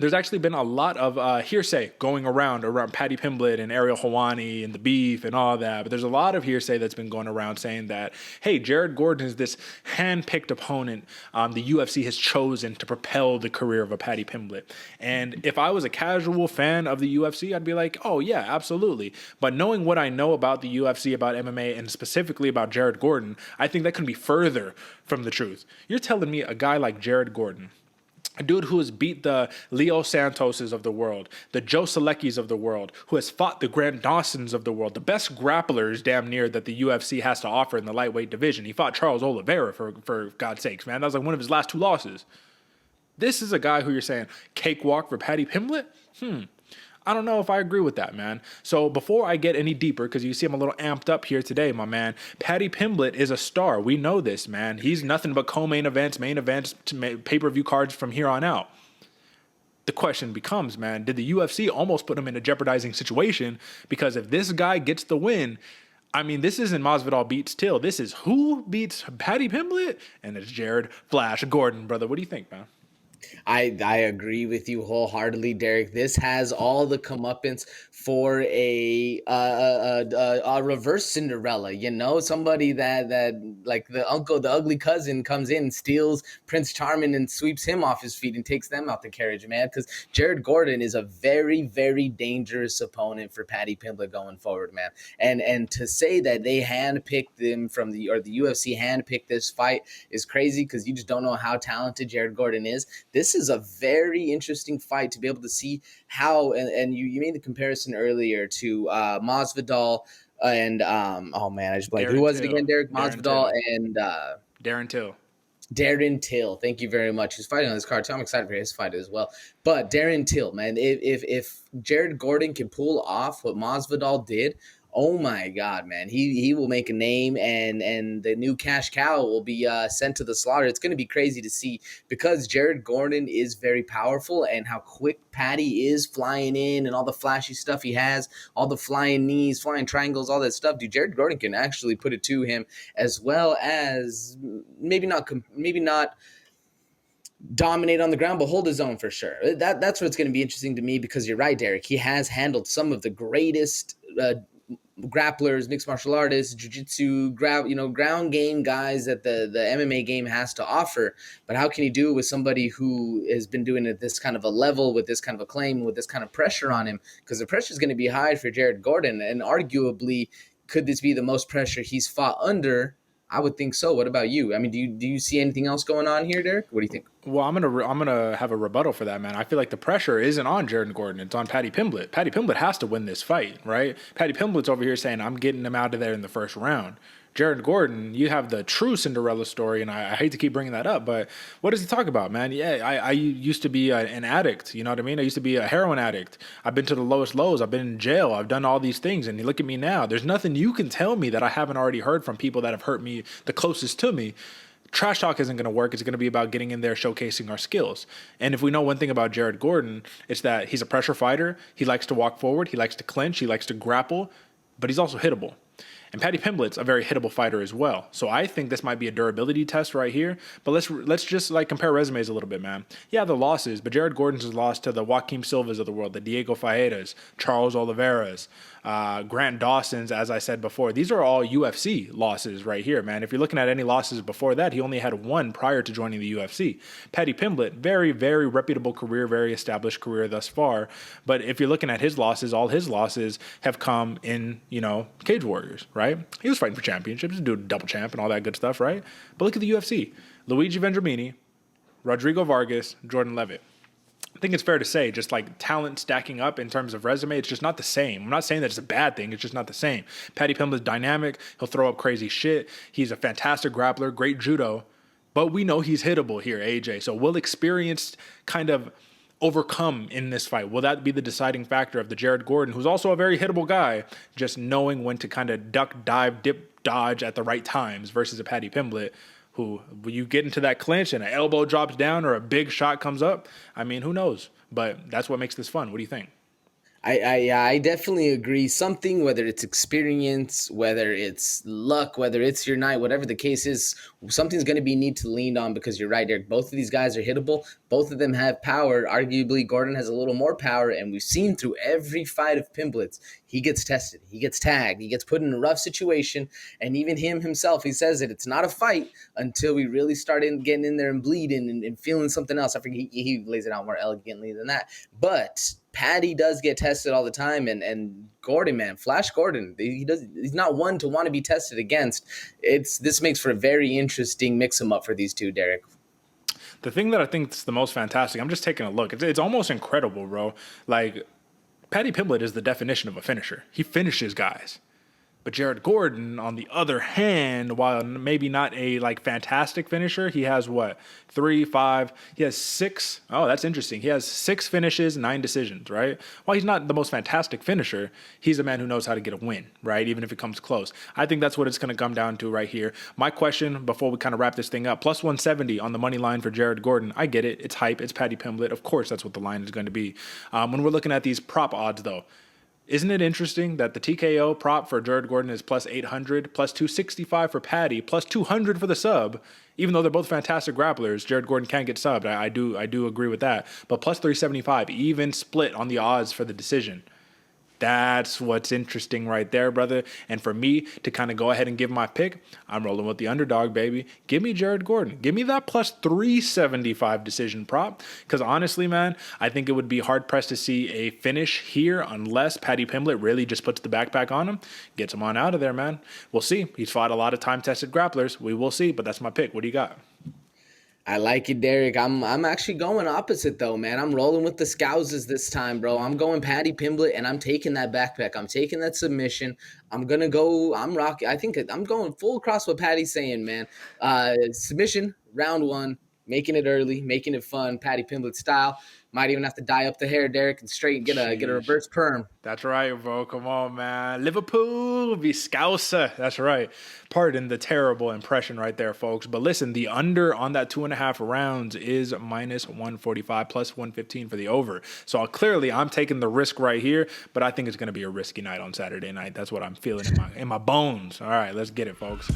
there's actually been a lot of hearsay going around Paddy Pimblett and Ariel Helwani and the beef and all that. But there's a lot of hearsay that's been going around saying that, hey, Jared Gordon is this hand-picked opponent the UFC has chosen to propel the career of a Paddy Pimblett. And if I was a casual fan of the UFC, I'd be like, oh, yeah, absolutely. But knowing what I know about the UFC, about MMA, and specifically about Jared Gordon, I think that couldn't be further from the truth. You're telling me a guy like Jared Gordon, a dude who has beat the Leo Santoses of the world, the Joe Seleckis of the world, who has fought the Grant Dawsons of the world, the best grapplers damn near that the UFC has to offer in the lightweight division. He fought Charles Oliveira, for God's sakes, man. That was like one of his last 2 losses. This is a guy who you're saying, cakewalk for Paddy Pimblett? I don't know if I agree with that, man. So before I get any deeper, because you see I'm a little amped up here today, my man, Paddy Pimblett is a star. We know this, man. He's nothing but co-main events, main events, pay-per-view cards from here on out. The question becomes, man, did the UFC almost put him in a jeopardizing situation? Because if this guy gets the win, I mean, this isn't Masvidal beats Till. This is who beats Paddy Pimblett? And it's Jared Flash Gordon, brother. What do you think, man? I agree with you wholeheartedly, Derek. This has all the comeuppance for a reverse Cinderella. You know, somebody that like the ugly cousin comes in, steals Prince Charming, and sweeps him off his feet and takes them out the carriage, man. Because Jared Gordon is a very, very dangerous opponent for Paddy Pimblett going forward, man. And to say that they handpicked them the UFC handpicked this fight is crazy, because you just don't know how talented Jared Gordon is. This is a very interesting fight to be able to see how, and you made the comparison earlier to Masvidal and oh man, I just blanked. Who was it again, Derek? Masvidal and Darren Till. Darren Till, thank you very much. He's fighting on this card too. I'm excited for his fight as well. But Darren Till, man, if Jared Gordon can pull off what Masvidal did, oh my God, man, he will make a name, and the new cash cow will be sent to the slaughter. It's going to be crazy to see, because Jared Gordon is very powerful, and how quick Paddy is flying in, and all the flashy stuff he has, all the flying knees, flying triangles, all that stuff. Dude, Jared Gordon can actually put it to him, as well as maybe not dominate on the ground, but hold his own for sure. That's what's going to be interesting to me, because you're right, Derek. He has handled some of the greatest grapplers, mixed martial artists, jiu-jitsu, ground game guys that the MMA game has to offer. But how can he do it with somebody who has been doing it at this kind of a level, with this kind of a claim, with this kind of pressure on him? Because the pressure is going to be high for Jared Gordon, and arguably, could this be the most pressure he's fought under? I would think so. What about you? I mean, do you see anything else going on here, Derek? What do you think? Well, I'm gonna have a rebuttal for that, man. I feel like the pressure isn't on Jared Gordon; it's on Paddy Pimblett. Paddy Pimblett has to win this fight, right? Paddy Pimblett's over here saying, "I'm getting him out of there in the first round." Jared Gordon, you have the true Cinderella story, and I hate to keep bringing that up, but what does he talk about, man? Yeah, I used to be an addict, you know what I mean? I used to be a heroin addict. I've been to the lowest lows. I've been in jail. I've done all these things, and you look at me now. There's nothing you can tell me that I haven't already heard from people that have hurt me the closest to me. Trash talk isn't going to work. It's going to be about getting in there, showcasing our skills. And if we know one thing about Jared Gordon, it's that he's a pressure fighter. He likes to walk forward. He likes to clinch. He likes to grapple, but he's also hittable. And Paddy Pimblett's a very hittable fighter as well. So I think this might be a durability test right here. But let's just like compare resumes a little bit, man. Yeah, the losses, but Jared Gordon's has lost to the Joaquim Silvas of the world, the Diego Faedas, Charles Oliveira's, Grant Dawson's, as I said before. These are all UFC losses right here, man. If you're looking at any losses before that, he only had one prior to joining the UFC. Paddy Pimblett, very, very reputable career, very established career thus far. But if you're looking at his losses, all his losses have come in, Cage Warriors, right? He was fighting for championships, doing double champ and all that good stuff, right? But look at the UFC. Luigi Vendramini, Rodrigo Vargas, Jordan Levitt. I think it's fair to say, just like talent stacking up in terms of resume, it's just not the same. I'm not saying that it's a bad thing. It's just not the same. Paddy Pimblett's dynamic. He'll throw up crazy shit. He's a fantastic grappler, great judo. But we know he's hittable here, AJ. So will experience kind of overcome in this fight? Will that be the deciding factor of the Jared Gordon, who's also a very hittable guy, just knowing when to kind of duck, dive, dip, dodge at the right times versus a Paddy Pimblett, who, when you get into that clinch and an elbow drops down or a big shot comes up, I mean, who knows? But that's what makes this fun. What do you think? I definitely agree. Something, whether it's experience, whether it's luck, whether it's your night, whatever the case is, something's going to be need to lean on because you're right, Derek. Both of these guys are hittable. Both of them have power. Arguably, Gordon has a little more power, and we've seen through every fight of Pimblett's, he gets tested, he gets tagged, he gets put in a rough situation, and even him himself, he says that it's not a fight until we really start getting in there and bleeding and feeling something else. I think he lays it out more elegantly than that, but Paddy does get tested all the time, and Gordon, man, Flash Gordon, he's not one to want to be tested against. This makes for a very interesting mix 'em up for these two, Derek. The thing that I think is the most fantastic, I'm just taking a look. It's almost incredible, bro. Like, Paddy Pimblett is the definition of a finisher. He finishes guys. But Jared Gordon, on the other hand, while maybe not a like fantastic finisher, he has what, 3, 5. He has 6. Oh, that's interesting. He has 6 finishes, 9 decisions, right? While he's not the most fantastic finisher, he's a man who knows how to get a win, right? Even if it comes close. I think that's what it's going to come down to right here. My question before we kind of wrap this thing up: plus 170 on the money line for Jared Gordon. I get it. It's hype. It's Paddy Pimblett. Of course, that's what the line is going to be. When we're looking at these prop odds, though. Isn't it interesting that the TKO prop for Jared Gordon is plus 800, plus 265 for Paddy, plus 200 for the sub? Even though they're both fantastic grapplers, Jared Gordon can get subbed. I do agree with that. But plus 375, even split on the odds for the decision. That's what's interesting right there, brother. And for me to kind of go ahead and give my pick, I'm rolling with the underdog, baby. Give me Jared Gordon. Give me that plus 375 decision prop. Because honestly, man, I think it would be hard-pressed to see a finish here unless Paddy Pimblett really just puts the backpack on him, gets him on out of there, man. We'll see. He's fought a lot of time-tested grapplers. We will see, but that's my pick. What do you got? I like it, Derek. I'm actually going opposite though, man. I'm rolling with the Scousers this time, bro. I'm going Paddy Pimblett, and I'm taking that backpack. I'm taking that submission. I'm gonna go. I'm rocking. I think I'm going full across what Paddy's saying, man. Submission round 1, making it early, making it fun, Paddy Pimblett style. Might even have to dye up the hair, Derek, and straight get a Sheesh. reverse perm. That's right, bro. Come on, man. Liverpool v Scouser. That's right. Pardon the terrible impression right there, folks. But listen, the under on that 2.5 rounds is minus 145, plus 115 for the over. So clearly, I'm taking the risk right here, but I think it's going to be a risky night on Saturday night. That's what I'm feeling in my bones. All right, let's get it, folks.